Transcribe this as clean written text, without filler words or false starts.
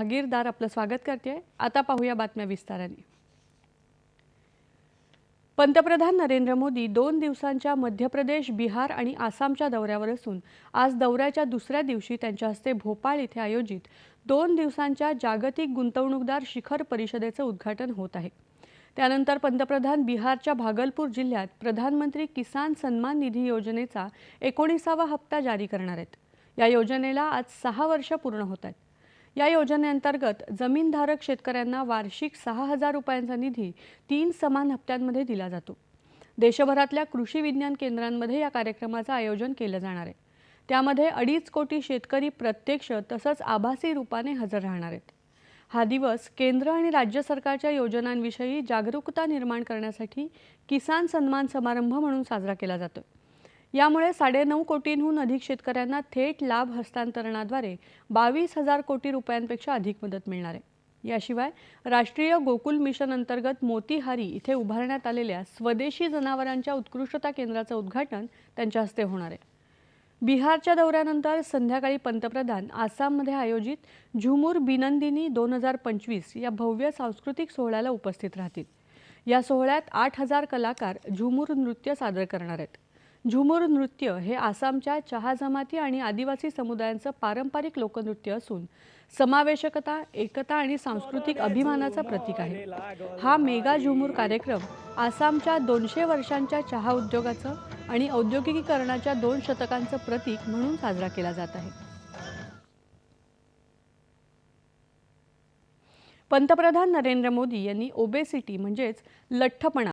भागीरदार आपलं स्वागत करते। आता पाहूया बातम्या विस्ताराने। पंतप्रधान नरेंद्र मोदी 2 दिवसांच्या मध्य प्रदेश, बिहार आणि आसामच्या दौऱ्यावर असून आज दौऱ्याच्या दुसऱ्या दिवशी त्यांच्या हस्ते भोपाळ येथे आयोजित 2 दिवसांच्या जागतिक गुंतवणूकदार शिखर परिषदेचे उद्घाटन होत आहे। त्यानंतर पंतप्रधान बिहारच्या भागलपूर जिल्ह्यात प्रधानमंत्री किसान सन्मान निधी योजनेचा 19वा हप्ता जारी करणार आहेत। या योजनेला आज 6 वर्ष पूर्ण होत आहेत। या योजनेअंतर्गत जमीनधारक शेतकऱ्यांना वार्षिक 6,000 रुपयांचा निधी 3 समान हप्त्यांमध्ये दिला जातो। देशभरातल्या कृषी विज्ञान केंद्रांमध्ये या कार्यक्रमाचे आयोजन केले जाणार आहे। त्यामध्ये 2.5 कोटी शेतकरी प्रत्यक्ष तसंच आभासी रूपाने हजर राहणार आहेत। हा दिवस केंद्र आणि राज्य सरकारच्या योजनांविषयी जागरूकता निर्माण करण्यासाठी किसान सन्मान समारंभ म्हणून साजरा केला जातो। यामुळे 9.5 कोटींहून अधिक शेतकऱ्यांना थेट लाभ हस्तांतरणाद्वारे 22,000 कोटी रुपयांपेक्षा अधिक मदत मिळणार आहे। याशिवाय राष्ट्रीय गोकुल मिशन अंतर्गत मोतीहारी इथे उभारण्यात आलेल्या स्वदेशी जनावरांच्या उत्कृष्टता केंद्राचे उद्घाटन त्यांच्या हस्ते होणार आहे। बिहारच्या दौऱ्यानंतर संध्याकाळी पंतप्रधान आसाममध्ये आयोजित झुमुर बिनंदिनी 2025 या भव्य सांस्कृतिक सोहळ्याला उपस्थित राहतील। या सोहळ्यात 8,000 कलाकार झुमुर नृत्य सादर करणार आहेत। झुमुर नृत्य हे आसामच्या चहा जमाती आणि आदिवासी समुदायांचे पारंपरिक लोकनृत्य असून समावेशकता, एकता आणि सांस्कृतिक अभिमानाचे प्रतीक आहे। हा मेगा झुमुर कार्यक्रम आसामच्या 200 वर्षांच्या चहा उद्योगाचे आणि औद्योगिकीकरणाच्या 2 शतकांचे प्रतीक म्हणून साजरा केला जात आहे। पंतप्रधान नरेंद्र मोदी यांनी ओबेसिटी म्हणजेच लठ्ठपणा